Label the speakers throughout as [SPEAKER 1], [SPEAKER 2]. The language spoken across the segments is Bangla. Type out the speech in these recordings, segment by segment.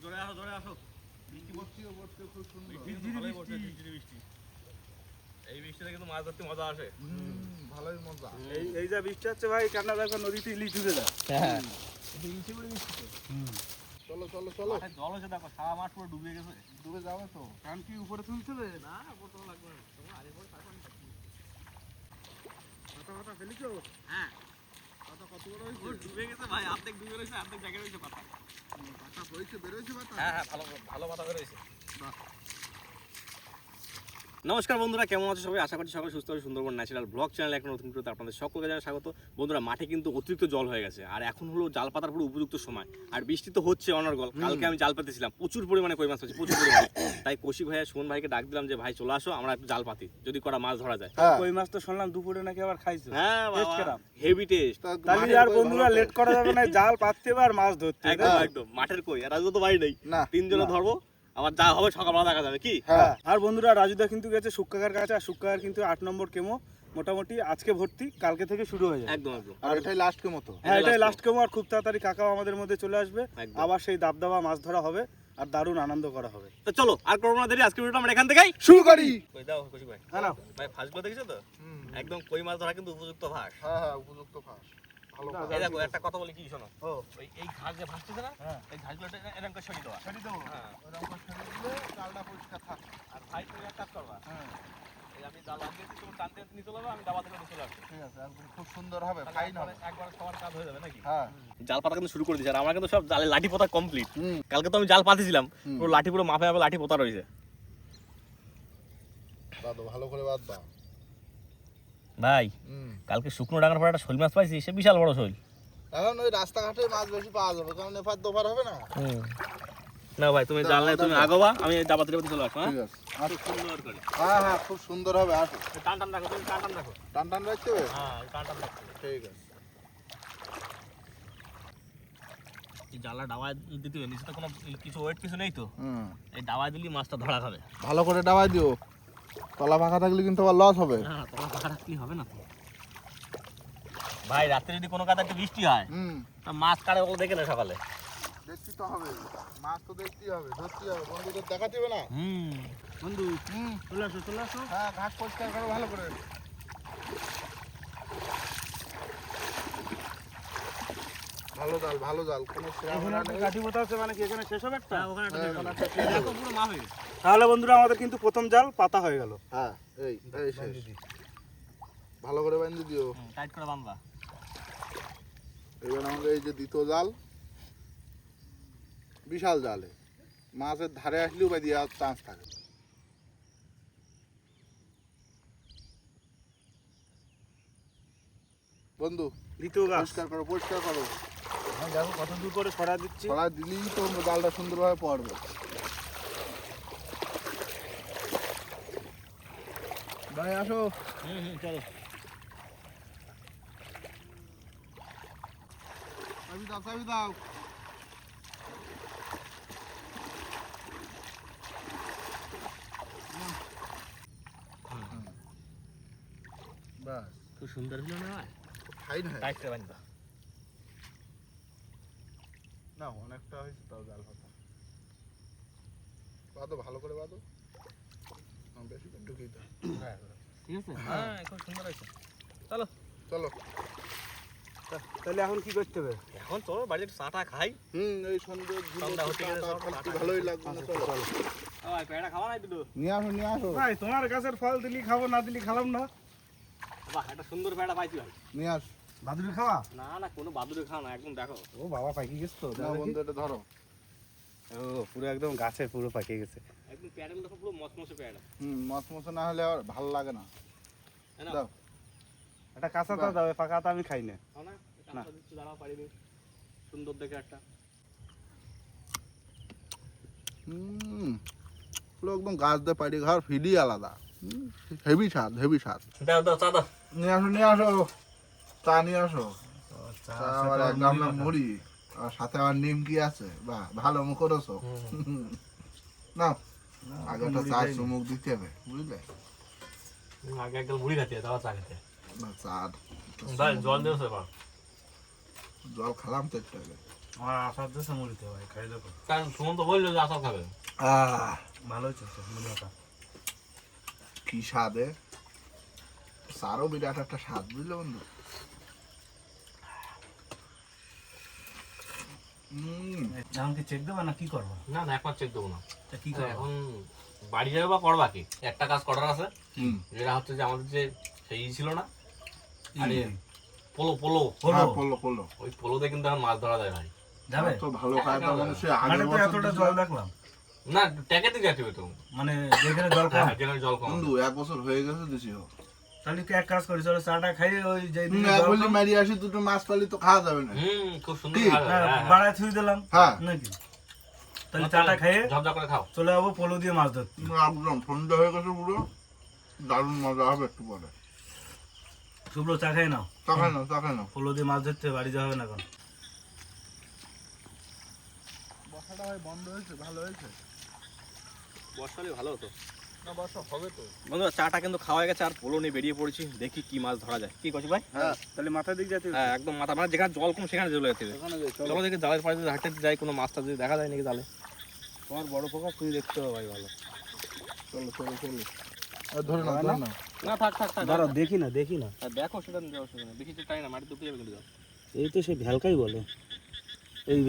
[SPEAKER 1] জোরে আসো বৃষ্টি পড়ছে খুব সুন্দর বৃষ্টি এই বৃষ্টিতে কিন্তু মাছ ধরতে মজা আসে
[SPEAKER 2] ভালোই মজা
[SPEAKER 3] এই যা বৃষ্টি হচ্ছে ভাই কান্না দেখো নদীতে ইলিশ ঢুকে যায়
[SPEAKER 2] হ্যাঁ ইলিশে পড়ে বৃষ্টি চলো চলো চলো
[SPEAKER 1] জল হচ্ছে দেখো সারা মাঠ পুরো ডুবে গেছে
[SPEAKER 2] ডুবে যাবে তো
[SPEAKER 3] কারণ কি উপরে তুলতে হবে
[SPEAKER 1] না উপর তো লাগবে না তোমার আগে পরে তারপর
[SPEAKER 3] পাতা ফেলিছো
[SPEAKER 1] হ্যাঁ
[SPEAKER 2] পাতা কত বড় হয়েছে
[SPEAKER 1] ডুবে গেছে ভাই অর্ধেক ডুবে রয়েছে অর্ধেক জায়গা রয়েছে পাতা
[SPEAKER 2] পাতা হয়েছে বেরোয়েছে পাতা
[SPEAKER 1] হ্যাঁ ভালো পাতা বেরোয়েছে নমস্কার বন্ধুরা, কেমন আছো সবাই? আশা করছি সবাই সুস্থ হবে। সুন্দরবন ন্যাচারাল ব্লগ চ্যানেল একটা নতুন ভিডিওতে আপনাদের সকলকে জানাই স্বাগত। বন্ধুরা, মাঠে কিন্তু অতিরিক্ত জল হয়ে গেছে আর এখন হলো জাল পাতার পুরো উপযুক্ত সময়। আর বৃষ্টি তো হচ্ছে অনর্গল। কালকে আমি জাল পাতেছিলাম, প্রচুর পরিমাণে কই মাছ হচ্ছে, প্রচুর পরিমাণে। তাই কৌশিক ভাইয়া সুমন ভাইকে ডাক দিলাম যে ভাই চলে আসো, আমরা একটু জাল পাতি, যদি করা মাছ ধরা যায়।
[SPEAKER 3] কই মাছ তো শুনলাম দুপুরে নাকি আবার খাইছো।
[SPEAKER 1] হ্যাঁ হেভি টেস্ট।
[SPEAKER 3] তাহলে আর বন্ধুরা লেট করা যাবে না, জাল পাততে হবে আর মাছ ধরতে হবে।
[SPEAKER 1] একদম মাঠের কই। আর আজকে তো বাড়ি নেই, তিনজনে ধরবো, আবার যা হবে সকালবেলা দেখা যাবে কি।
[SPEAKER 3] হ্যাঁ, আর বন্ধুরা রাজুদা কিন্তু গেছে সুক্কাকার কাছে, আর সুক্কাকার কিন্তু 8 নম্বর কেমো মোটামুটি আজকে ভর্তি, কালকে থেকে শুরু হয়ে যাবে।
[SPEAKER 1] একদম
[SPEAKER 2] আর এটাই লাস্ট কেমো তো।
[SPEAKER 3] হ্যাঁ, এটাই লাস্ট কেমো। আর খুব তাড়াতাড়ি কাকাও আমাদের মধ্যে চলে আসবে, আবার সেই দাবদাবা মাছ ধরা হবে আর দারুণ আনন্দ করা হবে।
[SPEAKER 1] তো চলো আর করবো না দেরি, আজকে ভিডিওটা আমরা এখান থেকেই
[SPEAKER 2] শুরু করি।
[SPEAKER 1] কই দাও কৌশিক ভাই।
[SPEAKER 3] হ্যাঁ না
[SPEAKER 1] ভাই ফাঁসগুলো দেখেছো তো? একদম কই মাছ ধরা কিন্তু উপযুক্ত ফাঁস।
[SPEAKER 2] হ্যাঁ উপযুক্ত ফাঁস। ভালো
[SPEAKER 1] এই দেখো একটা কথা বলি কি শোনো,
[SPEAKER 3] ও
[SPEAKER 1] এই ঘাস যে ভাসতেছে না, এই ঘাসগুলো এরকম করে সরিয়ে দেওয়া।
[SPEAKER 3] সরিয়ে দেবো।
[SPEAKER 1] হ্যাঁ,
[SPEAKER 2] ওরকম করে ছেড়ে দিলে জালটা পরিষ্কার থাকে।
[SPEAKER 1] আর ভাই তুমি এক কাজ করবা,
[SPEAKER 3] হ্যাঁ
[SPEAKER 1] এই আমি জাল লাগিয়েছি, তুমি টানতে নিয়ে চলে যাবে, আমি দাবা থেকে চলে আসবো।
[SPEAKER 2] ঠিক আছে, একদম খুব সুন্দর হবে, ফাইন হবে।
[SPEAKER 1] একবার সবার কাজ হয়ে যাবে নাকি?
[SPEAKER 2] হ্যাঁ
[SPEAKER 1] জাল পাতা কিন্তু শুরু করে দিয়েছে, আর আমরা কিন্তু সব জালে লাঠি পোতা কমপ্লিট। কালকে তো আমি জাল পাতিছিলাম, পুরো লাঠি পুরো মাপে মাপে লাঠি পোতা রয়েছে।
[SPEAKER 2] বাদো ভালো করে বাদ দাও
[SPEAKER 1] ভাই কালকে শুকনো ডাঙার পর একটা শোল মাছ পাইছি, সে বিশাল বড় শোল।
[SPEAKER 2] এখন ওই রাস্তাঘাটে মাছ বেশি পাওয়া যাবে, কারণ এফার দোফার হবে না।
[SPEAKER 1] না ভাই তুমি জাল নাই, তুমি আগোবা, আমি দাবা থেকে চলে আসবো।
[SPEAKER 2] ঠিক আছে,
[SPEAKER 1] খুব সুন্দর করে
[SPEAKER 2] হ্যাঁ খুব সুন্দর হবে। আসো
[SPEAKER 1] টান টান রাখো, তুমি টান টান রাখো।
[SPEAKER 2] টান টান রাখতে হবে।
[SPEAKER 1] হ্যাঁ টান টান রাখো।
[SPEAKER 2] ঠিক আছে,
[SPEAKER 1] এই জালটা ডাবায় দিতে হবে, নিচে তো কোনো কিছু ওয়েট কিছু নেই তো, এই ডাবায় দিলে মাছটা ধরা খাবে।
[SPEAKER 2] ভালো করে ডাবাই দিও, তলা ফাঁকা থাকলে কিন্তু আবার লস হবে।
[SPEAKER 1] না তোমার ফাঁকা রাখলেই হবে না তো ভাই। রাত্রে যদি কোনো কাদা একটু বৃষ্টি হয়, তা মাছ কাড়ে ওগুলো দেখে না সকালে।
[SPEAKER 2] দেখতে তো হবে, মাছ তো দেখতেই হবে, ধরতেই হবে, বন্ধুদের দেখাতে হবে না।
[SPEAKER 3] বন্ধু চলে আসো চলে আসো।
[SPEAKER 2] হ্যাঁ ঘাট পরিষ্কার করো ভালো করে। ভালো জাল কোনো
[SPEAKER 3] এখানে একটা কাঠি পোতা আছে, মানে কি এখানে শেষ হবে একটা?
[SPEAKER 1] ওখানে একটা
[SPEAKER 2] হ্যাঁ, ওখানে
[SPEAKER 1] দেখো,
[SPEAKER 2] একটা
[SPEAKER 1] দেখো পুরো মাছ হয়ে গেছে।
[SPEAKER 3] তাহলে বন্ধুরা আমাদের কিন্তু প্রথম জাল পাতা হয়ে গেল।
[SPEAKER 2] হ্যাঁ এই শেষ। ভালো করে বাঁধে দিও।
[SPEAKER 1] টাইট করে বাঁধবা।
[SPEAKER 2] এবার আমাদের এই যে দ্বিতীয় জাল, বিশাল জালে মাছের ধারে আসলেও বাই দেওয়ার চান্স থাকে। বন্ধু
[SPEAKER 3] দ্বিতীয় গাছ
[SPEAKER 2] পরিষ্কার করো।
[SPEAKER 3] দেখো কত দূর করে ছড়া দিচ্ছি।
[SPEAKER 2] ছড়া দিলেই তো জালটা সুন্দরভাবে পড়বে। ভাই আসো।
[SPEAKER 1] চলো
[SPEAKER 2] চাবি দাও। বাস
[SPEAKER 1] খুব সুন্দর হলো না ভাই?
[SPEAKER 2] ফাইন হয়
[SPEAKER 1] টাইট করে বাঁধবা।
[SPEAKER 2] না, অনেকটা হয়েছে তাও জাল পাতা। বাঁধো ভালো করে বাঁধো, বেশি করে ঢুকিয়ে দাও।
[SPEAKER 1] ঠিক আছে, হ্যাঁ খুব সুন্দর হয়েছে। চলো
[SPEAKER 2] চলো
[SPEAKER 3] তাহলে এখন কি করতে হবে?
[SPEAKER 1] এখন চলো বাড়িতে একটু চাটা খাই।
[SPEAKER 2] এই সন্ধ্যে
[SPEAKER 1] সন্ধ্যা হতে গেলে সব
[SPEAKER 2] ভালোই লাগবে না। চলো
[SPEAKER 1] ভাই পেয়ারা খাওয়া নাই দুটো?
[SPEAKER 2] নিয়ে আসো
[SPEAKER 3] ভাই তোমার গাছের ফল দিলি খাবো, না দিলি খালাম না।
[SPEAKER 1] বাহ একটা সুন্দর পেয়ারা পাইছি ভাই।
[SPEAKER 2] নিয়ে আস।
[SPEAKER 3] বাদুড়ি খাওয়া?
[SPEAKER 1] না না কোনো বাদুড়ে খাওয়া না, একদম দেখো।
[SPEAKER 3] ও বাবা পাকি গেছে তো।
[SPEAKER 2] না বন্ধু এটা ধরো।
[SPEAKER 3] ও পুরো একদম গাছে পুরো পাকিয়ে গেছে।
[SPEAKER 1] একদম পেয়ারাগুলো দেখো পুরো মচমচে পেয়ারা।
[SPEAKER 2] মচমচে না হলে আর ভালো লাগে না।
[SPEAKER 1] তাই না?
[SPEAKER 2] দাও
[SPEAKER 3] একটা কাঁচা তো দাও, পাকা তো আমি খাই না।
[SPEAKER 1] খাও না? কাঁচা দিচ্ছি, দাঁড়াও পারিনি। সুন্দর দেখে একটা।
[SPEAKER 2] পুরো একদম গাছ দিয়ে পাড়ি ঘর ফিডই আলাদা। হেভি স্বাদ।
[SPEAKER 1] দাও দাও চা দাও।
[SPEAKER 2] নিয়ে আসো চা নিয়ে আসো। চা আবার এক গামলা মুড়ি, আর সাথে আবার নিমকি আছে। বাহ ভালো মুখ করেছো। না আগে একটা চা চুমুক দিতে হবে, বুঝলে?
[SPEAKER 1] আগে একদম মুড়ি খাতে দাও, চা খেতে।
[SPEAKER 2] না চা
[SPEAKER 1] ভাই জল দিও সেবা।
[SPEAKER 2] জল খেলাম তো একটু আগে।
[SPEAKER 3] আমার আসার দেশে মুড়িতে ভাই খাই দেখো
[SPEAKER 1] কারণ সুমন তো বললো যে আসার খাবে।
[SPEAKER 3] ভালো হচ্ছে মুড়িটা
[SPEAKER 2] কি স্বাদে, সারও বিরাট একটা স্বাদ, বুঝলে বন্ধু।
[SPEAKER 3] এখন কি চেক দেবা না কি করবো?
[SPEAKER 1] না না একবার চেক দেবো না।
[SPEAKER 3] তা কি করবো?
[SPEAKER 1] এখন বাড়ি যাবে বা করবা কি? একটা কাজ করার আছে, যেটা হচ্ছে যে আমাদের যে সেই ছিল না, আরে পোলো পোলো
[SPEAKER 2] হ্যাঁ, পড়লো পড়লো।
[SPEAKER 1] ওই পোলোতে কিন্তু এখন মাছ ধরা যায় ভাই।
[SPEAKER 3] যাবে
[SPEAKER 2] তো ভালো খায় না মানুষ,
[SPEAKER 3] মানে
[SPEAKER 2] আগের
[SPEAKER 3] তো
[SPEAKER 2] বছর
[SPEAKER 3] এতটা
[SPEAKER 2] দিছিলাম।
[SPEAKER 3] জল দেখলাম,
[SPEAKER 1] না ট্যাকেতে যাচ্ছে তো,
[SPEAKER 3] মানে যেখানে জল কম।
[SPEAKER 1] হ্যাঁ যেখানে জল কম।
[SPEAKER 2] বন্ধু 1 বছর হয়ে গেছে দিছি।
[SPEAKER 3] তাহলে কি এক কাজ করি, চলো চাটা খাইয়ে ওই যেই দিন
[SPEAKER 2] বলি মারি আসি, দুটো মাছ পালি তো খাওয়া যাবে না।
[SPEAKER 1] খুব সুন্দর
[SPEAKER 2] কি?
[SPEAKER 1] খাওয়া যায়, হ্যাঁ,
[SPEAKER 3] বাড়ায় থুই দিলাম
[SPEAKER 2] হ্যাঁ
[SPEAKER 3] নাকি? তাহলে চাটা খাইয়ে
[SPEAKER 1] ঝপঝপ করে খাও।
[SPEAKER 3] চলে যাবো পোলো দিয়ে মাছ ধরতে।
[SPEAKER 2] একদম সন্ধ্যা হয়ে গেছে পুরো, দারুণ মজা হবে একটু পরে।
[SPEAKER 3] শুভ্র চা খাই নাও,
[SPEAKER 2] তাকাই না তাকাই না।
[SPEAKER 3] পোলো দিয়ে মাছ ধরতে বাড়ি যাওয়া হবে না এখন।
[SPEAKER 2] বসাটা ভাই বন্ধ হয়েছে, ভালো হয়েছে।
[SPEAKER 1] বর্ষালে ভালো হতো।
[SPEAKER 2] না বসা হবে তো।
[SPEAKER 1] বন্ধুরা চাটা কিন্তু খাওয়া হয়ে গেছে, আর পোলো নিয়ে বেরিয়ে পড়েছি, দেখি কি মাছ ধরা যায়। কি করছি ভাই?
[SPEAKER 2] হ্যাঁ
[SPEAKER 3] তাহলে মাথার দিক যেতে হবে।
[SPEAKER 1] হ্যাঁ একদম মাথা, মানে যেখানে জল কম সেখানে চলে যেতে হবে।
[SPEAKER 2] ওখানে যাই, চলো।
[SPEAKER 1] চলো দেখি জালের পাড়ে যদি হাঁটতে যাই, কোনো মাছটা যদি দেখা যায় নাকি জালে।
[SPEAKER 3] তোমার বড় ফোকাস তুমি দেখতে হবে ভাই ভালো।
[SPEAKER 2] চলো চলো চলো। ধরে না ধরে না।
[SPEAKER 1] না থাক থাক থাক,
[SPEAKER 3] দাঁড়াও দেখি না দেখি না,
[SPEAKER 1] দেখো সেটা দেওয়া সেখানে বেশি চাই না, মাটি দুপিয়ে গেলে যাও।
[SPEAKER 3] এই তো সেই ভ্যালকাই বলে, এই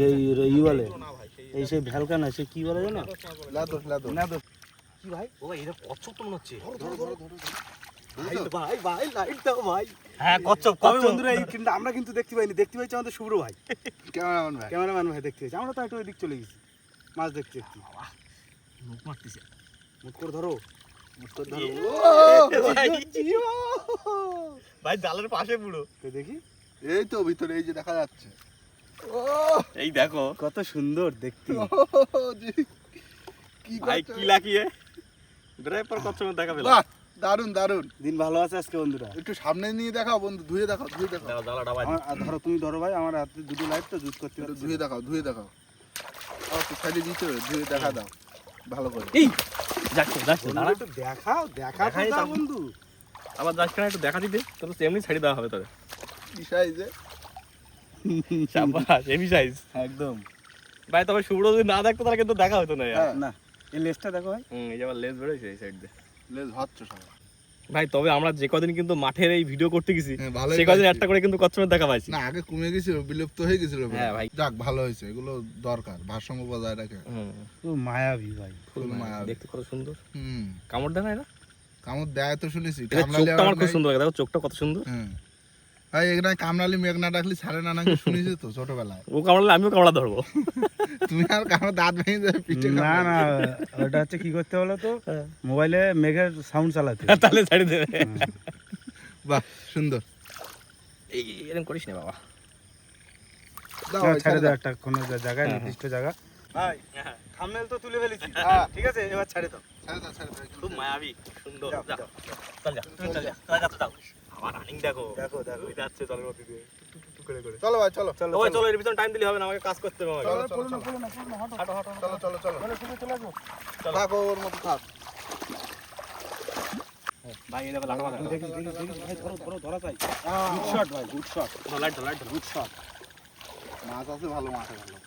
[SPEAKER 3] ই বলে,
[SPEAKER 1] না ভাই সেই
[SPEAKER 3] এই সেই ভ্যালকা না, সে কি বলে জানো?
[SPEAKER 2] লাদো লাদো।
[SPEAKER 3] না তো কি ভাই?
[SPEAKER 1] ও ভাই এটা কচ্ছপ তো মনে হচ্ছে।
[SPEAKER 2] ধরো ধরো ধরো।
[SPEAKER 3] ভাই ভাই লাইট দাও ভাই।
[SPEAKER 1] হ্যাঁ কচ্ছপ
[SPEAKER 3] কবে বন্ধুরা এই কিন্তু আমরা কিন্তু দেখতে পাইনি, দেখতে পাইছি আমাদের শুভ্র ভাই,
[SPEAKER 2] ক্যামেরাম্যান ভাই।
[SPEAKER 3] ক্যামেরাম্যান ভাই দেখতে পাইছি। আমরা তো একটু ওইদিক চলে গেছি মাছ দেখতে একটু।
[SPEAKER 1] মুখ মারতেছে
[SPEAKER 3] মুখ করে ধরো,
[SPEAKER 2] মুখ করে ধরো।
[SPEAKER 1] ভাই জালের পাশে পুরো।
[SPEAKER 3] তো দেখি
[SPEAKER 2] এই তো ভিতরে, এই যে দেখা যাচ্ছে। ও
[SPEAKER 1] এই দেখো
[SPEAKER 3] কত সুন্দর দেখতে।
[SPEAKER 2] জি, কি
[SPEAKER 1] ভাই
[SPEAKER 2] করছো?
[SPEAKER 1] কি লাকিয়ে ড্রাইভার কচ্ছপের দেখা পেলাম।
[SPEAKER 2] বাহ, দারুন দারুন।
[SPEAKER 3] দিন ভালো আছে আজকে বন্ধুরা।
[SPEAKER 2] একটু সামনে নিয়ে দেখাও বন্ধু, ধুয়ে দেখাও ধুয়ে দেখাও।
[SPEAKER 1] দাও জালাটা ভাই।
[SPEAKER 3] ধরো তুমি ধরো ভাই, আমার হাতে দুটো লাইট তো জুত করতে
[SPEAKER 2] একটু
[SPEAKER 3] পারছি
[SPEAKER 2] ধুয়ে
[SPEAKER 3] না।
[SPEAKER 2] দেখাও ধুয়ে দেখাও। তো খালি দিতে হবে, ধুয়ে দেখা দাও ভালো করে।
[SPEAKER 1] এই যাচ্ছে যাচ্ছে
[SPEAKER 3] বন্ধু,
[SPEAKER 1] দাঁড়া,
[SPEAKER 3] একটু দেখাও দেখাও তো
[SPEAKER 1] দেখাই
[SPEAKER 3] দাও
[SPEAKER 1] তো।
[SPEAKER 3] বন্ধু।
[SPEAKER 1] আবার যাচ্ছে না, একটু দেখা দিতে তাহলে এমনি ছেড়ে দেওয়া হবে তোরে।
[SPEAKER 2] কি সাইজে?
[SPEAKER 1] শাবাশ হেভি সাইজ
[SPEAKER 3] একদম
[SPEAKER 1] ভাই। তবে শুভ্র যদি না দেখতো তাহলে কিন্তু দেখা হতো না यार।
[SPEAKER 2] হ্যাঁ।
[SPEAKER 3] না, এই লেজটা দেখো ভাই।
[SPEAKER 1] এই যে আবার লেজ বেরোইছে এই সাইড দিয়ে।
[SPEAKER 2] লেজ হচ্ছে সব।
[SPEAKER 1] ভাই তবে আমরা যে কদিন কিন্তু মাঠের এই ভিডিও করতে গেছি,
[SPEAKER 2] হ্যাঁ, ভালোই
[SPEAKER 1] সে কদিন
[SPEAKER 2] লাগছে।
[SPEAKER 1] একটা করে কিন্তু কচ্ছপের দেখা পাইছি।
[SPEAKER 2] না আগে কমে গেছিল, বিলুপ্ত হয়ে গেছিল।
[SPEAKER 1] হ্যাঁ ভাই।
[SPEAKER 2] যাক ভালো হয়েছে, এগুলো দরকার, ভারসাম্য বজায় রাখে।
[SPEAKER 3] ও মায়াবী ভাই।
[SPEAKER 1] ফুল
[SPEAKER 2] ফুল
[SPEAKER 1] মায়া,
[SPEAKER 2] মায়া।
[SPEAKER 1] দেখতে কত সুন্দর।
[SPEAKER 2] হুম,
[SPEAKER 1] কামড় দেয় না এটা?
[SPEAKER 2] কামড় দেয় তো শুনেছি।
[SPEAKER 1] এটা
[SPEAKER 2] কামড়ালি
[SPEAKER 1] চোখটা আমার
[SPEAKER 2] আবার
[SPEAKER 1] খুব
[SPEAKER 2] নাই।
[SPEAKER 1] সুন্দর লাগে, দেখো চোখটা কত সুন্দর।
[SPEAKER 2] হ্যাঁ ভাই, এখানে কামড়ালি মেঘ না ডাকলি ছাড়ে না নাকি শুনেছি তো ছোটবেলায়।
[SPEAKER 1] ও কামড়ালে আমিও কামড়া ধরবো।
[SPEAKER 2] তুমি আর কামড় দাঁত ভেঙে যাবে পিঠে।
[SPEAKER 3] না
[SPEAKER 2] কামড়ালে।
[SPEAKER 3] না, ওটা হচ্ছে কি করতে বলো তো, মোবাইলে মেঘের সাউন্ড চালাতে।
[SPEAKER 1] তাহলে ছাড়ি দেবে।
[SPEAKER 2] বাহ সুন্দর।
[SPEAKER 1] এই এরকম করিস না বাবা।
[SPEAKER 2] দাও
[SPEAKER 3] হ্যাঁ,
[SPEAKER 2] ভাই,
[SPEAKER 3] ছেড়ে
[SPEAKER 2] ছেড়ে
[SPEAKER 3] দাও
[SPEAKER 2] দাও।
[SPEAKER 3] একটা কোনো জায়গায়,
[SPEAKER 1] হ্যাঁ,
[SPEAKER 3] নির্দিষ্ট জায়গা। ভাই
[SPEAKER 1] হ্যাঁ,
[SPEAKER 3] থাম্বনেল তো তুলে ফেলেছি,
[SPEAKER 2] হ্যাঁ।
[SPEAKER 3] ঠিক আছে, এবার ছেড়ে দাও।
[SPEAKER 2] ছেড়ে দাও, ছেড়ে দাও।
[SPEAKER 1] খুব মায়াবী সুন্দর।
[SPEAKER 3] যাও,
[SPEAKER 1] যা
[SPEAKER 3] যাও।
[SPEAKER 1] চল যা, তুমি চল যা, চল যা, চল। আমার রানিং দেখো,
[SPEAKER 3] দেখো দেখো।
[SPEAKER 1] ওই যাচ্ছে জলের মধ্যে দিয়ে টুক করে করে।
[SPEAKER 2] চলো ভাই চলো।
[SPEAKER 3] চলো
[SPEAKER 1] ওই চলো, এর ভিতরে টাইম দিলে হবে না, আমাকে কাজ করতে হবে আমাকে।
[SPEAKER 2] চলো,
[SPEAKER 3] চলো চলো না, হাঁটো হাঁটো
[SPEAKER 2] চলো চলো চলো।
[SPEAKER 3] চলো, শুধু চলে আসবো।
[SPEAKER 1] চলো।
[SPEAKER 2] থাকো ওর মতো থাক।
[SPEAKER 1] ভাই এই দেখো লাটা মাথা।
[SPEAKER 3] দেখি দেখি দেখি ভাই, ধরো ধরো, ধরা চাই। গুড শট ভাই, good shot,
[SPEAKER 1] light light
[SPEAKER 3] good shot.
[SPEAKER 2] মাছ আছে ভালো, মাছ আছে ভালো।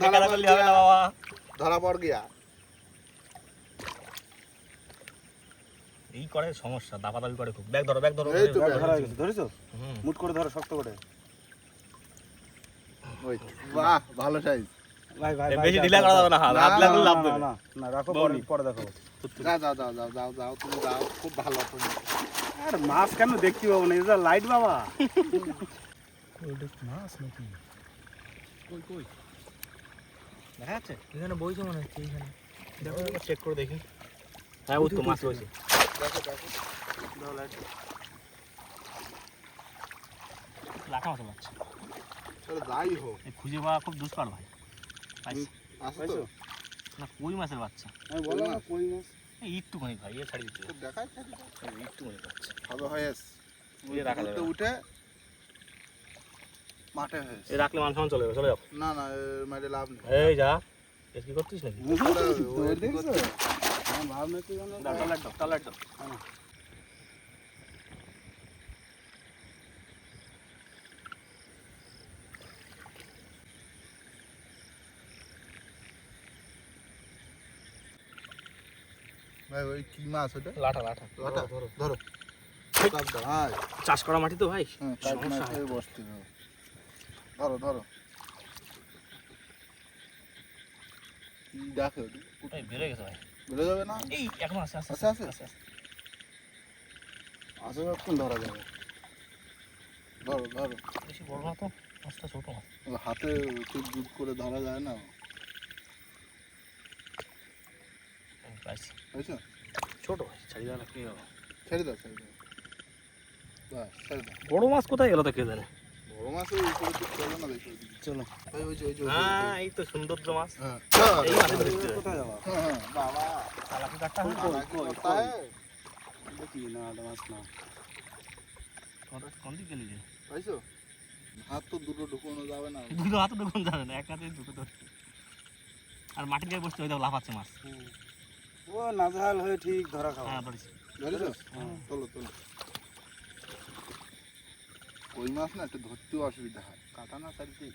[SPEAKER 1] বেকার করলে হবে না বাবা।
[SPEAKER 2] ধরা পড় গিয়া।
[SPEAKER 1] এই করে সমস্যা, দাপাদাপি করে খুব। ব্যাগ ধরো ব্যাগ ধরো।
[SPEAKER 2] এই তো
[SPEAKER 3] ব্যাগ
[SPEAKER 2] ব্যাগ।
[SPEAKER 3] ধরা হয়ে গেছে, ধরেছো?
[SPEAKER 1] হুম।
[SPEAKER 3] মুট করে ধরো, শক্ত করে।
[SPEAKER 2] ওই বাহ ভালো সাইজ।
[SPEAKER 3] ভাই ভাই
[SPEAKER 1] এই
[SPEAKER 3] ভাই,
[SPEAKER 1] বেশি
[SPEAKER 3] যাও,
[SPEAKER 1] ঢিলা
[SPEAKER 3] যাও,
[SPEAKER 1] করা
[SPEAKER 3] যাও।
[SPEAKER 1] যাবে না, হাত
[SPEAKER 2] না,
[SPEAKER 1] হাত লাগলে লাভ
[SPEAKER 3] না,
[SPEAKER 1] দেবে।
[SPEAKER 3] না না, রাখো,
[SPEAKER 1] বৌনি।
[SPEAKER 3] পরে দেখো।
[SPEAKER 2] যাও যাও যাও যাও যাও যাও, তুমি যাও, খুব ভালো তুমি।
[SPEAKER 3] আর মাছ কেন দেখতে পাবো না, এটা লাইট বাবা। মাছ নাকি?
[SPEAKER 1] কই কই দেখা যাচ্ছে? এখানে বইছে মনে হচ্ছে, এইখানে দেখো একবার চেক করে দেখি। হ্যাঁ ওই তো মাছ রয়েছে।
[SPEAKER 2] দেখো দেখো।
[SPEAKER 3] দাও লাইট।
[SPEAKER 1] লাটা মাছ পাচ্ছে,
[SPEAKER 2] তাহলে যাই হোক।
[SPEAKER 1] এই খুঁজে পাওয়া খুব দুষ্কর ভাই। পাইছি
[SPEAKER 2] আসো তো।
[SPEAKER 3] পাইছো?
[SPEAKER 1] না, কই মাছের বাচ্চা।
[SPEAKER 3] আমি বললাম না কই মাছ।
[SPEAKER 1] এই একটুখানি ভাই, এ ছাড়ি দিতে
[SPEAKER 2] তো দেখাই থাকি।
[SPEAKER 1] হবে। একটুখানি পাচ্ছে।
[SPEAKER 2] ভালো হয়েছে।
[SPEAKER 1] এই রাখা যাবে না।
[SPEAKER 2] উঠে মাঠে হয়েছে।
[SPEAKER 1] এই রাখলে মান সম্মান চলে যাবে, চলে যাও।
[SPEAKER 2] না না, মাঠে লাভ নেই।
[SPEAKER 1] এই যা, এর কি করছিস নাকি?
[SPEAKER 2] ওই
[SPEAKER 3] দেখছো? আমার ভাবনা কি জানো?
[SPEAKER 1] দাও লাইট দাও, তার লাইট দাও।
[SPEAKER 2] ভাই ওই কি মাছ ওটা?
[SPEAKER 1] লাঠা লাঠা
[SPEAKER 2] লাটা ধরো ধরো। কাট দাও, হ্যাঁ
[SPEAKER 1] চাষ করা মাটি তো ভাই
[SPEAKER 2] হ্যাঁ, কাট না
[SPEAKER 1] সমস্যা
[SPEAKER 2] খেয়ে বসতে হবে। ধরো ধরো। কি দেখো ওটা?
[SPEAKER 1] বেড়ে গেছে ভাই
[SPEAKER 2] বেরো যাবে না?
[SPEAKER 1] এই এখন আছে আছে
[SPEAKER 2] আছে, আছে? আসলে কখন ধরা যাবে? ধরো ধরো।
[SPEAKER 1] বেশি বড় না তো মাছটা ছোট মাছ
[SPEAKER 2] ও হাতে খুব জুট করে ধরা যায় না,
[SPEAKER 1] পাইছি
[SPEAKER 2] বুঝছো?
[SPEAKER 1] ছোট ভাই ছাড়ি দেওয়া লাগবে
[SPEAKER 2] ছেড়ে দাও ছেড়ে দাও, বাস ছেড়ে দাও।
[SPEAKER 1] বড় মাছ কোথায় গেল তো কে জানে
[SPEAKER 2] বড় মাছ ওই উপরে দিক চলো না, দেখো ওইদিকে।
[SPEAKER 3] চলো।
[SPEAKER 2] ওই ওই যে, ওই যে, ওই যে,
[SPEAKER 1] হ্যাঁ এই তো সৌন্দর্য মাছ
[SPEAKER 2] হ্যাঁ
[SPEAKER 1] এই মাছে ধরতে হবে।
[SPEAKER 3] কোথায় যাবা?
[SPEAKER 2] হ্যাঁ, হ্যাঁ, বাবা
[SPEAKER 1] চালাকি কাটটা হয় না
[SPEAKER 2] চালাকি করতা হ্যাঁ।
[SPEAKER 3] দেখি না আটা মাছ না।
[SPEAKER 1] কোন দিকে নিয়ে
[SPEAKER 2] পাইছো? হাত তো দুটো ঢুকানো যাবে না।
[SPEAKER 1] দুটো হাতে ঢুকুন যাবে না এক হাতে দুটো ধরতে আর মাটির গায়ে বসতে ওই দেখো লাফাচ্ছে মাছ
[SPEAKER 3] ও নাজহাল হয়ে ঠিক ধরা খাওয়া।
[SPEAKER 1] হ্যাঁ ধরেছি
[SPEAKER 2] ধরেছো? তোলো তোলো। ওই মাছ না একটু ধরতেও অসুবিধা হয়, কাটা না চারিদিকে।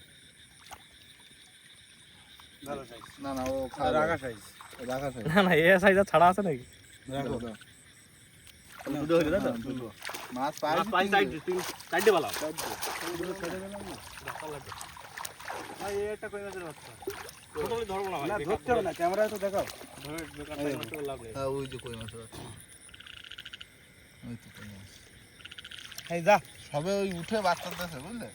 [SPEAKER 3] ভালো সাইজ।
[SPEAKER 2] না না ও খায়
[SPEAKER 3] রাগা সাইজ।
[SPEAKER 2] রাখা চাই।
[SPEAKER 1] না না এ সাইজ ছাড়া আছে নাকি
[SPEAKER 3] রাখো।
[SPEAKER 1] দুটো হয়ে গেছে
[SPEAKER 2] মাছ
[SPEAKER 1] মাছ
[SPEAKER 2] পাই
[SPEAKER 1] পাই সাইড সাইডে বালা
[SPEAKER 3] দুটো ছেড়ে দিলাম না। ভাই এটা কই মাছের বাচ্চা?
[SPEAKER 1] ছোট হলে ধরবো না ভাই
[SPEAKER 3] না ধরতে হবে না, ক্যামেরায় তো দেখাও।
[SPEAKER 1] ধরে বেকার টাইম নষ্ট করে লাভ নেই
[SPEAKER 2] হ্যাঁ ওই যে কই মাছ আছে, ওই তো কই মাছ
[SPEAKER 3] এই যা।
[SPEAKER 2] সবে ওই উঠে বাচ্চা দিতেছে বুঝলে।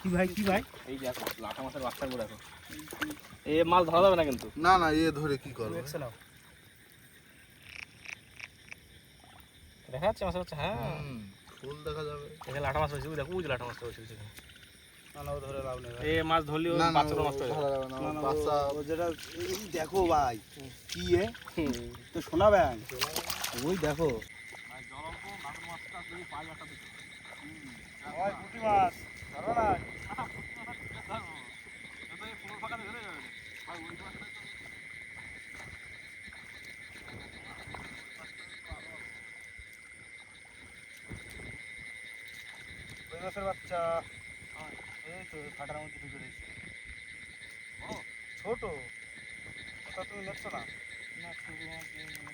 [SPEAKER 3] কি ভাই কি ভাই?
[SPEAKER 1] এই দেখো লাঠা মাছের বাচ্চাগুলো দেখো এ মাছ ধরা যাবে না কিন্তু
[SPEAKER 2] না না এ ধরে কি করবে?
[SPEAKER 3] দেখছ নাও।
[SPEAKER 1] দেখা যাচ্ছে মাছের বাচ্চা হ্যাঁ
[SPEAKER 2] ফুল দেখা যাবে।
[SPEAKER 1] এখানে লাঠা মাছ হয়েছে দেখো ওই যে লাঠা মাছটা হয়েছে
[SPEAKER 3] না না ও ধরে লাভ নেই ভাই।
[SPEAKER 1] এ মাছ ধরলে
[SPEAKER 2] না না
[SPEAKER 1] বাচ্চাটা
[SPEAKER 2] ও
[SPEAKER 1] নষ্ট হয়ে
[SPEAKER 2] ধরা যাবে না,
[SPEAKER 3] না
[SPEAKER 2] ও
[SPEAKER 3] না
[SPEAKER 2] বাচ্চা
[SPEAKER 3] ও যেটা এই দেখো ভাই কি এ তো শোনা ব্যাং ওই দেখো ওই পুঁটি মাছ ধরো না। কই মাছের বাচ্চা এই তো ফাটার মধ্যে ঢুকে রয়েছে। ছোট ওটা তুমি দেখছো না? না ছোট মাছ দেখছো না।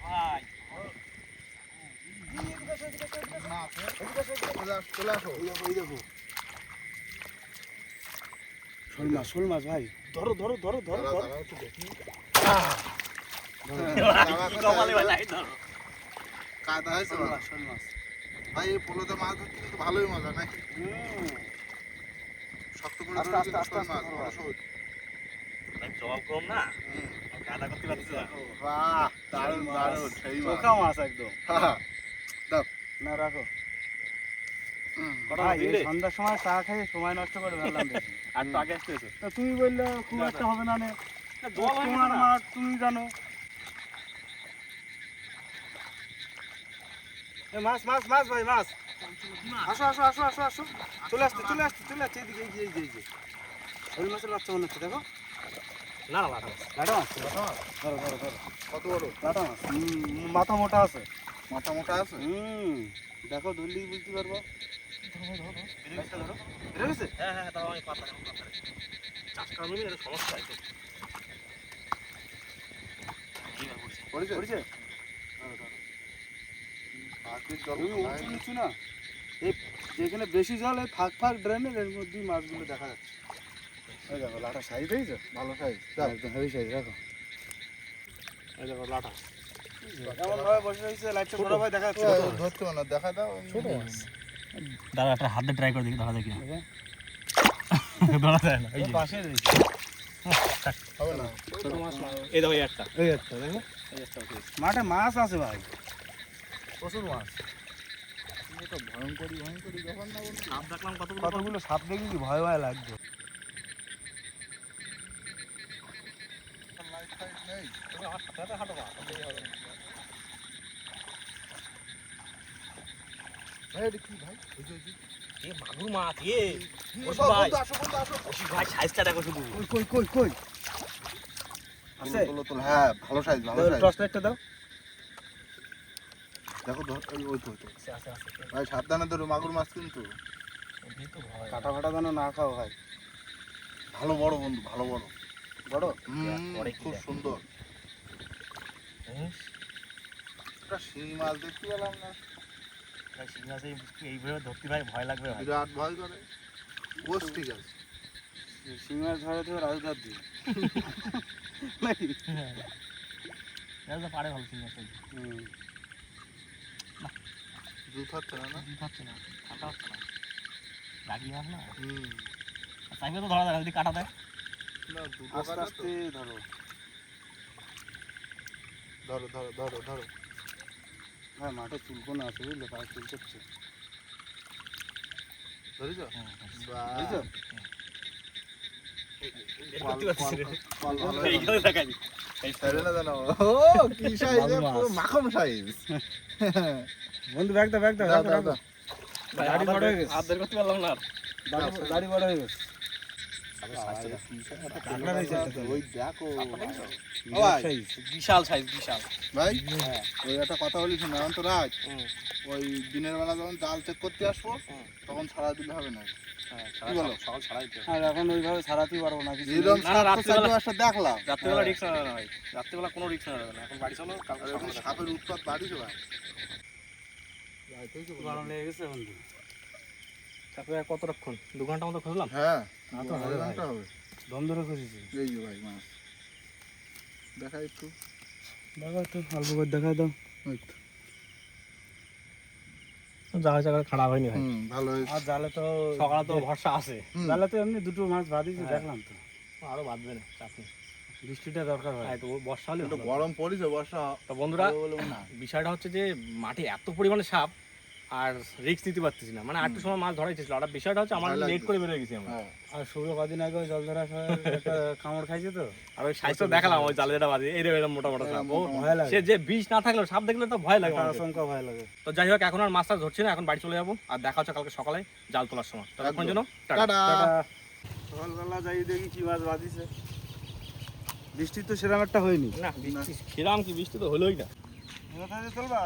[SPEAKER 3] ভাই
[SPEAKER 2] না চলে আসো।
[SPEAKER 3] এই দেখো শোল মাছ ভাই ধরো ধরো ধরো ধরো
[SPEAKER 2] দাঁড়াও,
[SPEAKER 3] ধরো
[SPEAKER 2] দাঁড়াও, একটু দেখি।
[SPEAKER 1] কপালে ভাই লাইট ধরো
[SPEAKER 2] কাদা হয়েছে বাবা।
[SPEAKER 3] শোল মাছ
[SPEAKER 2] ভাই এই পোলোতে মাছ ধরতে কিন্তু ভালোই মজা নাকি? শক্ত করে
[SPEAKER 3] আস্তে,
[SPEAKER 2] ধরে
[SPEAKER 3] আস্তে,
[SPEAKER 2] কিন্তু
[SPEAKER 3] আস্তে,
[SPEAKER 2] শোল
[SPEAKER 3] আস্তে
[SPEAKER 2] মাছ,
[SPEAKER 3] ধরো।
[SPEAKER 2] বড় শোল।
[SPEAKER 1] ভাই জল কম না
[SPEAKER 2] হুম।
[SPEAKER 1] কাদা করতে পারছি না
[SPEAKER 2] বাহ, দারুণ, দারুণ, সেই মাছ।
[SPEAKER 3] চোখা মাছ একদম।
[SPEAKER 2] হ্যাঁ,
[SPEAKER 3] না রাখো
[SPEAKER 2] হুম।
[SPEAKER 1] কটা
[SPEAKER 3] ভাই
[SPEAKER 1] তিনটে?
[SPEAKER 3] এই সন্ধ্যার সময় চা খেয়ে সময় নষ্ট করে ফেললাম বেশি।
[SPEAKER 1] আর তো আগে আসতে হয়েছে
[SPEAKER 3] তা তুমি বললে খুব একটা হবে না নে
[SPEAKER 1] জল হয়ে
[SPEAKER 3] তোমার
[SPEAKER 1] গেছে না
[SPEAKER 3] মাঠ তুমি জানো। এ মাছ মাছ মাছ ভাই মাছ আসো আসো আসো আসো আসো চলে আসছে চলে আসছে চলে আসছে এইদিকে এই যে এই যে এই যে ওই মাছের বাচ্চা মনে হচ্ছে দেখো
[SPEAKER 1] না না লাঠা মাছ
[SPEAKER 3] লাটা মাছ লাটা মাছ ধরো ধরো ধরো
[SPEAKER 2] কত বড়?
[SPEAKER 3] লাটা মাছ মাথা মোটা আছে।
[SPEAKER 2] মাথা মোটা আছে?
[SPEAKER 3] দেখো ধরলেই বুঝতে পারবো। ধরো এটা গেছে
[SPEAKER 1] হ্যাঁ হ্যাঁ তাও আমি পাতা চাষ করা নিবি এটা সমস্যা আছে
[SPEAKER 2] পড়েছে?
[SPEAKER 3] পড়েছে
[SPEAKER 2] আজকের জল
[SPEAKER 3] ওই উঁচু নিচু না এই যেখানে বেশি জল এই ফাঁক ফাঁক ড্রেনের এর মধ্যেই মাছগুলো দেখা যাচ্ছে। ওই দেখো লাটা সাইজ পেয়েছো
[SPEAKER 2] ভালো সাইজ।
[SPEAKER 3] একদম হেভি সাইজ দেখো
[SPEAKER 1] এই দেখো লাঠা
[SPEAKER 3] এমন ভাবে বসে রয়েছে লাইটটা বড় ভাই দেখা যাচ্ছে
[SPEAKER 2] ধরতে না, দেখা দাও।
[SPEAKER 1] ছোট মাছ দাঁড়া একটা হাত দিয়ে ট্রাই করে দেখি ধরা যায় কিনা
[SPEAKER 3] দেখো।
[SPEAKER 1] ধরা যায় না এই
[SPEAKER 3] ও
[SPEAKER 1] যে
[SPEAKER 3] পাশে রয়েছে
[SPEAKER 2] হবে না।
[SPEAKER 1] ছোট মাছ এই দেখো এই একটা
[SPEAKER 3] এই একটা দেখো
[SPEAKER 1] এই একটা উঠে গেছে।
[SPEAKER 3] মাঠে মাছ আছে ভাই
[SPEAKER 1] প্রচুর মাছ
[SPEAKER 2] এটা ভয়ঙ্করী ভয়ঙ্করী ব্যাপার না বলছি।
[SPEAKER 1] সাপ দেখলাম কতগুলো
[SPEAKER 3] কতগুলো সাপ দেখি কি ভয় ভয় লাগছে।
[SPEAKER 2] লাইট ফাইট নেই।
[SPEAKER 1] আমার সাথে হাঁটো মাছ
[SPEAKER 2] ভাই এটা কি ভাই? ওই যে, ওই যে।
[SPEAKER 1] এ মাগুর মাছ এ
[SPEAKER 2] বন্ধু,
[SPEAKER 1] ভাই।
[SPEAKER 2] আসো, বন্ধু, আসো।
[SPEAKER 1] ওসি ভাই সাইজটা দেখো শুধু
[SPEAKER 3] কই কই কই কই আছে
[SPEAKER 2] তোলো, তোলো, হ্যাঁ ভালো সাইজ, ভালো সাইজ।
[SPEAKER 3] টর্চ লাইটটা দাও।
[SPEAKER 2] দেখো ওই তো, ওই তো।
[SPEAKER 1] আছে আছে আছে
[SPEAKER 2] ভাই সাবধানে ধরো, মাগুর মাছ কিন্তু।
[SPEAKER 1] ওই তো ভয়
[SPEAKER 3] কাটা ফাটা যেন না খাও ভাই।
[SPEAKER 2] ভালো বড় বন্ধু, ভালো বড়।
[SPEAKER 3] বড়
[SPEAKER 1] পরে কি
[SPEAKER 2] খুব
[SPEAKER 1] দেখ?
[SPEAKER 2] সুন্দর। একটা শিঙি মাছ দেখতে পেলাম না,
[SPEAKER 1] শিঙি মাছ এইভাবে ধরতে ভাই ভয় লাগবে ভাই।
[SPEAKER 2] বিরাট ভয় করে। বস ঠিক আছে।
[SPEAKER 3] শিঙি মাছ ধরে তো রাজদার দিয়ে নাকি?
[SPEAKER 1] এটা পারে ভালো শিঙি মাছ।
[SPEAKER 2] জুত হচ্ছে না না?
[SPEAKER 1] হচ্ছে না, কাটা হচ্ছে না। রাগি মাছ না? চাইবে তো ধরা যায় যদি কাটা দেয়।
[SPEAKER 2] না, দুটো
[SPEAKER 3] আস্তে
[SPEAKER 2] কাটা তো।
[SPEAKER 3] আস্তে ধরো।
[SPEAKER 2] ধরো ধরো ধরো ধরো।
[SPEAKER 3] হ্যাঁ মাঠে চুলকোনা আছে বুঝলে, পায়ে চুল করছে।
[SPEAKER 2] ধরেছ?
[SPEAKER 3] বুঝছো?
[SPEAKER 1] এইখানে দেখাই।
[SPEAKER 2] ছেড়ে না জানো। ও কি সাইজ, পুরো মাখন সাইজ।
[SPEAKER 3] বন্ধু ব্যাগ দাও, ব্যাগ দাও,
[SPEAKER 2] দাও,
[SPEAKER 3] রাখো,
[SPEAKER 2] দাও,
[SPEAKER 3] রাখো।
[SPEAKER 2] দাও।
[SPEAKER 3] দাড়ি বড় হয়ে গেছে।
[SPEAKER 1] হাত বের করতে পারলাম না আর।
[SPEAKER 3] দাড়ি বড় হয়ে গেছে।
[SPEAKER 2] কাঁকড়া রয়েছে একটা, ওই দেখো।
[SPEAKER 3] বিরাট
[SPEAKER 2] ভাই,
[SPEAKER 3] size।
[SPEAKER 1] বিশাল সাইজ, বিশাল।
[SPEAKER 2] ভাই, ওই একটা কথা বলি শোনো, এখন তো রাত। ওই দিনের বেলা যখন জাল চেক করতে আসবো তখন ছাড়া দিলে হবে না। কি বলো?
[SPEAKER 1] সকাল ছাড়াই তো।
[SPEAKER 3] আর এখন ওইভাবে ছাড়াতেই পারবো না কিছু।
[SPEAKER 2] যেরকম
[SPEAKER 1] না, না, রাত্রিবেলা-
[SPEAKER 2] মাসটা দেখলাম,
[SPEAKER 1] রাত্রেবেলা রিক্স নেওয়া যাবে না ভাই। রাত্রেবেলা কোনো রিক্স নেওয়া যাবে না। এখন বাড়ি চলো, কালকে
[SPEAKER 2] আর এখন
[SPEAKER 1] সকালে
[SPEAKER 2] সাপের উৎপাত বাড়িছে ভাই।
[SPEAKER 3] গরম লেগে গেছে বন্ধু।
[SPEAKER 1] তারপরে কতক্ষণ? 2 ঘন্টা মতো খুঁজলাম।
[SPEAKER 2] হ্যাঁ,
[SPEAKER 3] না তো হবে ভাই।
[SPEAKER 2] হবে।
[SPEAKER 3] দম ধরে খুঁজেছি।
[SPEAKER 2] এই যে ভাই মাছ দেখা একটু।
[SPEAKER 3] দেখো তো অল্প করে দেখাই দাও।
[SPEAKER 2] ওই তো।
[SPEAKER 1] জায়গা জায়গা খারাপ হয়নি ভাই।
[SPEAKER 2] ভালো হয়েছে।
[SPEAKER 3] আর জালে তো
[SPEAKER 1] সকালে তো ভরসা আছে।
[SPEAKER 2] হুম।
[SPEAKER 3] জালে তো এমনি দুটো মাছ বাঁধিয়েছি,
[SPEAKER 1] হ্যাঁ।
[SPEAKER 3] দেখলাম তো।
[SPEAKER 1] আরো বাঁধবে না, চাপ নেই।
[SPEAKER 3] বৃষ্টিটা দরকার হয়।
[SPEAKER 1] একটু বর্ষা হলে
[SPEAKER 2] একটু
[SPEAKER 1] ভালো।
[SPEAKER 2] গরম পড়েছে, বর্ষা
[SPEAKER 1] তো বন্ধুরা,
[SPEAKER 2] হবে বলে মনে হয়।
[SPEAKER 1] বিষয়টা হচ্ছে যে মাঠে এত পরিমাণে সাপ আর রিস্ক নিতে পারতেছি না। মানে আরেকটু সময় মাছ ধরাই ছিল। আর বিষয়টা হচ্ছে আমার
[SPEAKER 2] ভয়
[SPEAKER 1] লেট
[SPEAKER 2] লাগবে।
[SPEAKER 1] করে বেরোয় গেছি আমরা।
[SPEAKER 2] হ্যাঁ,
[SPEAKER 3] আর সূর্য কদিন আগে ওই জল ধরার সময় একটা কামড় খাইছে তো।
[SPEAKER 1] আর ওই সাইজটা দেখালাম, ওই জালে যেটা বাঁধি এরকম মোটা মোটা সাপ।
[SPEAKER 2] এরকম
[SPEAKER 1] ও
[SPEAKER 2] মোটা
[SPEAKER 3] ভয় লাগে।
[SPEAKER 1] সে যে বিষ না থাকলেও সাপ দেখলে তো ভয় লাগে
[SPEAKER 3] একটা
[SPEAKER 1] মানুষের।
[SPEAKER 3] আশঙ্কা ভয় লাগে।
[SPEAKER 1] তো যাই হোক, এখন আর মাছ টাছ ধরছি না, এখন বাড়ি চলে যাবো। আর দেখা হচ্ছে কালকে সকালে জাল তোলার সময়। ততক্ষণ
[SPEAKER 2] একদম।
[SPEAKER 1] জন্য টাটা।
[SPEAKER 2] টাটা।
[SPEAKER 3] টাটা। সকালবেলা যাই দেখি কি মাছ বাঁধিছে। বৃষ্টি তো সেরকম একটা হয়নি।
[SPEAKER 1] না বৃষ্টি সেরাম কি, বৃষ্টি তো হলোই না।
[SPEAKER 3] কোথায় চলবা?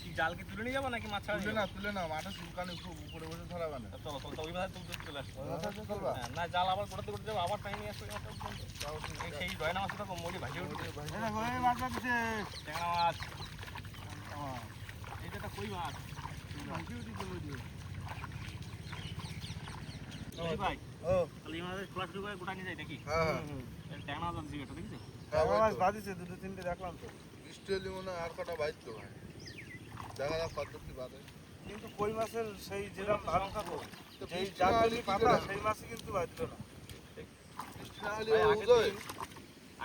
[SPEAKER 1] কি জালকে তুলে নিয়ে যাবো নাকি মাছ ছাড়া
[SPEAKER 2] তুলে না, তুলে না, মাঠে চুলকানি উপরে বসে ধরাবে না।
[SPEAKER 1] চলো চলো, ওই মাথায় তুলতে চলে আসবো।
[SPEAKER 2] চলবা?
[SPEAKER 1] হ্যাঁ, না জাল আবার করতে করতে যাবো, আবার টাইম নিয়ে আসবো। সেই রয়না মাছ তো মরি ভাজি উঠবে।
[SPEAKER 3] ওই মাছ বাঁধিছে।
[SPEAKER 1] ট্যাংরা মাছ, এইটা একটা কই মাছ। এই ভাই,
[SPEAKER 2] ও,
[SPEAKER 1] তাহলে এই মাছের খোলা শুরু করে গোটা নিয়ে যাই নাকি?
[SPEAKER 2] হ্যাঁ, হ্যাঁ।
[SPEAKER 1] ট্যাংরা মাছ আছে, এটা দেখেছো?
[SPEAKER 2] হ্যাঁ,
[SPEAKER 3] মাছ
[SPEAKER 2] ওই তো।
[SPEAKER 3] বাঁধিছে দুটো তিনটে দেখলাম তো।
[SPEAKER 2] বৃষ্টি হলে মনে হয় আর কটা বাইতো ভাই। দেখা যাক কত কি বাদে।
[SPEAKER 3] কিন্তু কই মাছের সেই যেরকম ভালো থাকো,
[SPEAKER 2] তো
[SPEAKER 3] যেই
[SPEAKER 2] বৃষ্টি না হলে
[SPEAKER 3] জাগলি
[SPEAKER 2] কি
[SPEAKER 3] পাতা
[SPEAKER 2] করে?
[SPEAKER 3] সেই মাছই কিন্তু বাঁধলো না।
[SPEAKER 2] বৃষ্টি না হলে
[SPEAKER 1] ভাই,
[SPEAKER 2] ও উদয়।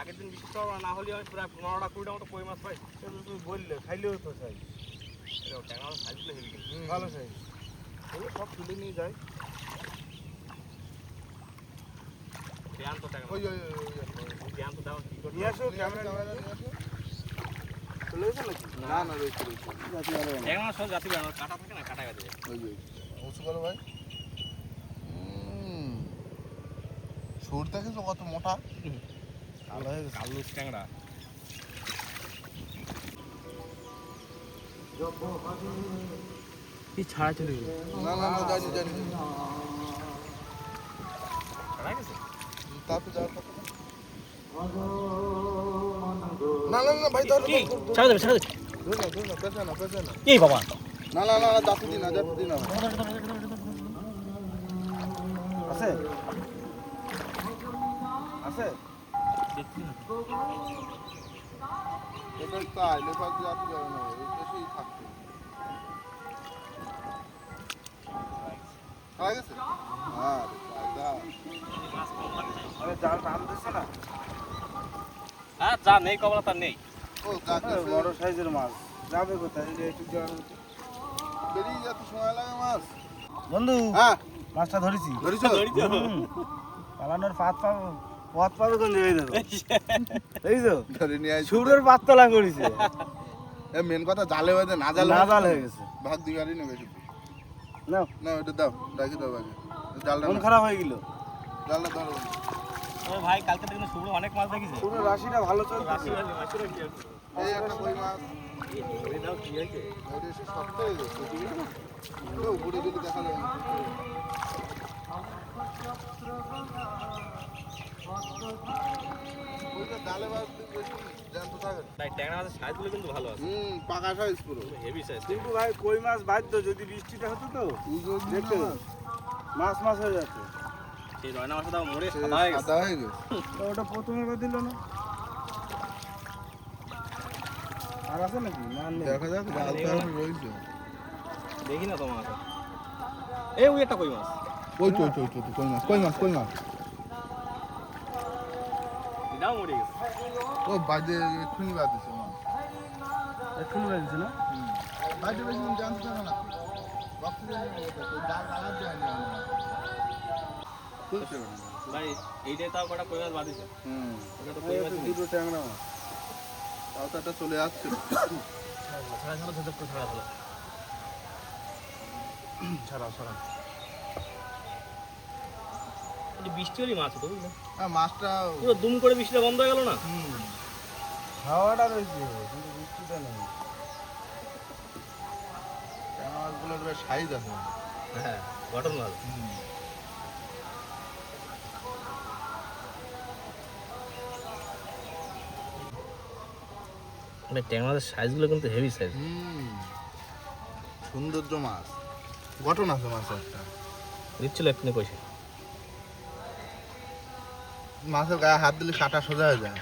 [SPEAKER 1] আগের দিন বিশেষ করে না হলে হয় প্রায় 15টা 20টা মতো কই মাছ পাই।
[SPEAKER 3] সেটা তুমি বললে খাইলেও তো চাই।
[SPEAKER 1] এরকম ট্যাংরা মাছ খাইলে হেভি কিন্তু।
[SPEAKER 3] ভালো চাই। ওগুলো সব তুলে নিয়ে যায়।
[SPEAKER 1] ধ্যান তো ট্যাংরা
[SPEAKER 2] ওই,
[SPEAKER 1] মাছ।
[SPEAKER 2] ওই, ওই, ওই, ওই।
[SPEAKER 1] ধ্যান তো দেওয়া কি করবে?
[SPEAKER 3] নিয়ে আসো ক্যামেরা
[SPEAKER 2] ক্যামেরা নিয়ে আসো।
[SPEAKER 3] চলে গেছে নাকি?
[SPEAKER 2] না, না, রয়েছে, রয়েছে।
[SPEAKER 1] ট্যাংরা মাছ সব জাতি বানানো, কাটা থাকে না, কাটা গেছে।
[SPEAKER 2] ওই যে, উঁচু করো ভাই। সুর দেখেছো কত মোটা?
[SPEAKER 1] কালো হয়ে গেছে, কালো ট্যাংরা। কি ছাড়া চলে গেল?
[SPEAKER 2] না, না, না, জানি, জানি, জানি।
[SPEAKER 1] ছাড়া গেছে?
[SPEAKER 2] তারপরে যাওয়ার কথা না। না, না, না, ভাই, ধরো,
[SPEAKER 1] কি?
[SPEAKER 2] ধরো, ধরো।
[SPEAKER 1] ছাড়া দেবে, ছাড়া দেবে।
[SPEAKER 2] ধরো না, ধরো না, পেছে না, পেছে না।
[SPEAKER 1] কি বাবা?
[SPEAKER 2] না, না, না, না, দাঁতু দি না, দাঁতু দি না।
[SPEAKER 3] আছে? আছে?
[SPEAKER 2] এবার তাই, লেফার দিয়ে আসতে যাবে না, এই দেশেই থাকতে। খাওয়া গেছে? হ্যাঁ, কায়দা।
[SPEAKER 3] আরে জাল টান দিচ্ছে না?
[SPEAKER 1] হ্যাঁ, যা নেই কবলা তার নেই।
[SPEAKER 2] ও, যাক
[SPEAKER 3] আরে
[SPEAKER 2] গেছে।
[SPEAKER 3] বড় সাইজের মাছ। যাবে কোথায়? এই যে একটু জল।
[SPEAKER 2] বেরিয়ে যেতে সময় লাগে মাছ।
[SPEAKER 3] বন্ধু
[SPEAKER 2] হ্যাঁ,
[SPEAKER 3] মাছটা ধরেছি।
[SPEAKER 2] ধরেছো?
[SPEAKER 3] পালানোর পথ পাবে কোন জায়গায় ধরো? দেখছো?
[SPEAKER 2] ধরে নিয়ে আসছি।
[SPEAKER 3] সুরের পাতলা করেছে।
[SPEAKER 2] এ মেন কথা জালে হয়ে না জালে
[SPEAKER 3] না জাল হয়ে গেছে।
[SPEAKER 2] ভাগ দিবারই নেবে শুধু।
[SPEAKER 3] নাও,
[SPEAKER 2] না, ওটা দাও, রাখি দাও আগে। জালটা
[SPEAKER 3] মন
[SPEAKER 2] নাও।
[SPEAKER 3] খারাপ হয়ে গেল।
[SPEAKER 2] জালটা ধরো।
[SPEAKER 1] ও ভাই, কালকে দেখুন শুভ্র অনেক মাছ দেখিছে।
[SPEAKER 3] সুরের রাশিটা ভালো চলছে।
[SPEAKER 2] এই একটা কই মাছ।
[SPEAKER 1] দাও কি হয়েছে?
[SPEAKER 2] ওটা এসে শক্ত হয়ে গেছে। ওটা উপরে গেলে দেখা যাবে না। ওইটা ডালে মাছ বেশি জ্যান্ত থাকে।
[SPEAKER 1] তাই ট্যাংরা মাছের সাইজগুলো কিন্তু ভালো আছে,
[SPEAKER 2] পাকা সাইজ পুরো।
[SPEAKER 1] Heavy size.
[SPEAKER 3] কিন্তু ভাই কই মাছ বাধ্য, যদি বৃষ্টিটা হতো তো দেখতে মাছ মাছ হয়ে যাচ্ছে।
[SPEAKER 1] সেই রয়না মাছটা মরে সাদা হয়ে গেছে।
[SPEAKER 2] সাদা হয়ে গেছে।
[SPEAKER 3] তো ওটা প্রথমে করে দিল না, আর আছে নাকি? না নেই।
[SPEAKER 2] দেখা যাক জাল তো এখন রয়েছে।
[SPEAKER 1] দেখি না তোমার হাতে। এই ওই একটা কই মাছ।
[SPEAKER 2] ওই তো কই মাছ কই মাছ কই মাছ।
[SPEAKER 1] এটাও মরে গেছে।
[SPEAKER 2] ও বাজে এক্ষুনি বাজেছে মাছ।
[SPEAKER 3] এক্ষুনি বেরিয়েছে না?
[SPEAKER 2] বাজে বেশি জানতে থাকে না। রক্ত দিয়ে ডাল লাগার যায়নি আমরা।
[SPEAKER 1] ভাই এইটাই তাও কটা কই মাছ বাদিছে। ওটা তো কই মাছ নেই।
[SPEAKER 3] দুটো ট্যাংরা মাছ।
[SPEAKER 2] তাও তো একটা চলে যাচ্ছে।
[SPEAKER 1] ছাড়া ছাড়া ঝটঝট করে ছাড়া ভালো।
[SPEAKER 3] ছাড়া
[SPEAKER 1] এই বৃষ্টি হলি মাছ তো বুঝলে,
[SPEAKER 2] হ্যাঁ মাছটা
[SPEAKER 1] পুরো দুম করে বৃষ্টিটা বন্ধ হয়ে গেল না।
[SPEAKER 3] হাওয়াটা রয়েছে কিন্তু বৃষ্টিটা নেই।
[SPEAKER 2] মাছগুলোর বেশ সাইজ আছে।
[SPEAKER 1] হ্যাঁ গঠন ভালো। মানে ট্যাংরা মাছের সাইজগুলো কিন্তু হেভি সাইজ।
[SPEAKER 2] সৌন্দর্য মাছ, গঠন আছে মাছের একটা।
[SPEAKER 1] দিচ্ছিল এক্ষুনি পয়সা।
[SPEAKER 2] মাছের গায়ে হাত দিলে কাটা সোজা হয়ে যায়।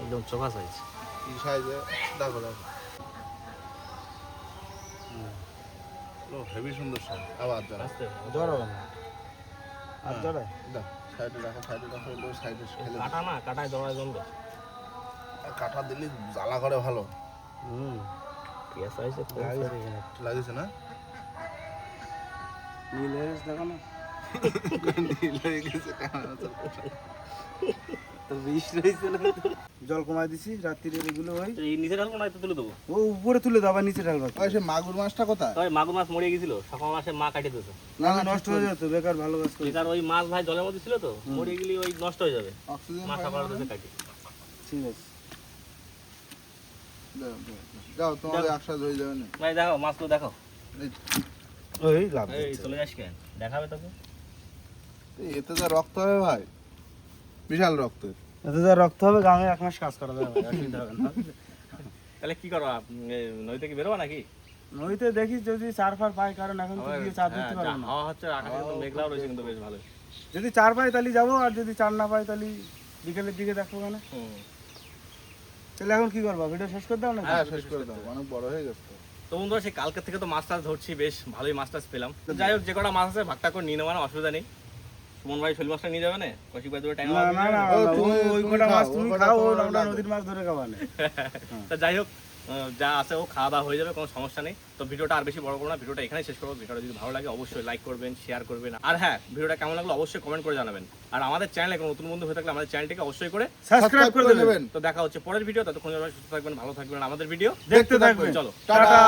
[SPEAKER 1] একদম চোখা সাইজ।
[SPEAKER 2] কি সাইজে দেখো ও হেভি সুন্দর সাইজ। আবার দাও
[SPEAKER 1] আস্তে
[SPEAKER 3] জড়াবো না, আর জড়াই
[SPEAKER 2] দাও সাইডে রাখো সাইডে ফেলে
[SPEAKER 1] কাটা না, কাটায় দড়ায় জমবে।
[SPEAKER 2] দাও। কাটা দিলে জ্বালা করে ভালো
[SPEAKER 1] পেঁয়াজ সাইজে
[SPEAKER 2] লাগিছে না।
[SPEAKER 3] নীল হয়ে গেছে, দেখো না
[SPEAKER 2] নীল হয়ে গেছে
[SPEAKER 3] তো বিষ রয়েছে না। জল কমাই দিছি রাত্রিরে, এগুলো হয়
[SPEAKER 1] এই নিচে ঢালবো না, একটু তুলে দেবো।
[SPEAKER 3] ও উপরে তুলে দাও, আবার নিচে ঢালবা।
[SPEAKER 2] ওই সে মাগুর মাছটা কোথায়?
[SPEAKER 1] তবে মাগুর মাছ মরে গেছিল, সকাল মাসে মা কাটিয়ে দিয়েছে।
[SPEAKER 3] না নষ্ট হয়ে যেত, বেকার ভালো কাজ করে।
[SPEAKER 1] এটার ওই মাছ ভাই জলের মধ্যে ছিল তো, মরে গেলে ওই নষ্ট হয়ে যাবে।
[SPEAKER 2] অক্সিজেন
[SPEAKER 1] মা সকাল দিয়েছে কাটি।
[SPEAKER 3] ঠিক আছে,
[SPEAKER 2] যাও তোমাদের একসাথে হয়ে যাবে না।
[SPEAKER 1] ভাই দেখো মাছগুলো দেখো।
[SPEAKER 3] ওই লাভ
[SPEAKER 1] এই চলে যাস কেন, দেখাবে তোকে।
[SPEAKER 2] এতে যা রক্ত হবে ভাই, বিশাল রক্ত।
[SPEAKER 3] এতে যা রক্ত হবে, গাঙে 1 মাস কাজ করা যাবে, অসুবিধা হবে না।
[SPEAKER 1] তাহলে কি করো, নদী থেকে বেরোবা নাকি?
[SPEAKER 3] নইতে দেখি যদি চার ফার পাই, কারণ এখন তো দিয়ে চার দিতে পারবো না।
[SPEAKER 1] হাওয়া হচ্ছে, আকাশে কিন্তু মেঘলাও রয়েছে, কিন্তু বেশ ভালো।
[SPEAKER 3] যদি চার পাই তাহলে যাবো, আর যদি চার না পাই তাহলে বিকেলের দিকে দেখবো। কেন তাহলে এখন কি করবো, ভিডিও শেষ করে দাও না?
[SPEAKER 2] হ্যাঁ শেষ করে দাও, অনেক বড় হয়ে গেছে।
[SPEAKER 1] তো বন্ধুরা সেই কালকে থেকে তো মাছ টাছ ধরছি, বেশ ভালোই মাছ টাছ পেলাম। তো যাই হোক, যে কটা মাছ আছে ভাগটা করে নিয়ে নেওয়া, অসুবিধা নেই। সুমন ভাই শৈল মাছটা নিয়ে যাবে না, কৌশিক ভাই দুটো ট্যাংরা
[SPEAKER 3] না
[SPEAKER 1] মাছ
[SPEAKER 3] না
[SPEAKER 1] নিয়ে
[SPEAKER 3] না,
[SPEAKER 1] যাবে।
[SPEAKER 3] ওই কটা মাছ তুমি খাও, আমরা নদীর মাছ ধরে খাওয়া নেই।
[SPEAKER 1] তা যাই হোক, যা আছে ও খাওয়া দাওয়া হয়ে যাবে, কোনো সমস্যা নেই। তো ভিডিওটা আর বেশি বড় করবো না, ভিডিওটা এখানেই শেষ করবো। ভিডিওটা যদি ভালো লাগে অবশ্যই লাইক করবেন, শেয়ার করবেন, আর হ্যাঁ ভিডিওটা কেমন লাগলো অবশ্যই কমেন্ট করে জানাবেন। আর আমাদের চ্যানেলে কোনো নতুন বন্ধু হয়ে থাকলে আমাদের চ্যানেলটিকে অবশ্যই করে
[SPEAKER 3] সাবস্ক্রাইব করে দেবেন।
[SPEAKER 1] তো দেখা হচ্ছে পরের ভিডিও, ততক্ষণ সুস্থ থাকবেন, ভালো থাকবেন, আমাদের ভিডিও
[SPEAKER 3] দেখতে থাকবেন।
[SPEAKER 1] চলো
[SPEAKER 3] টাটা।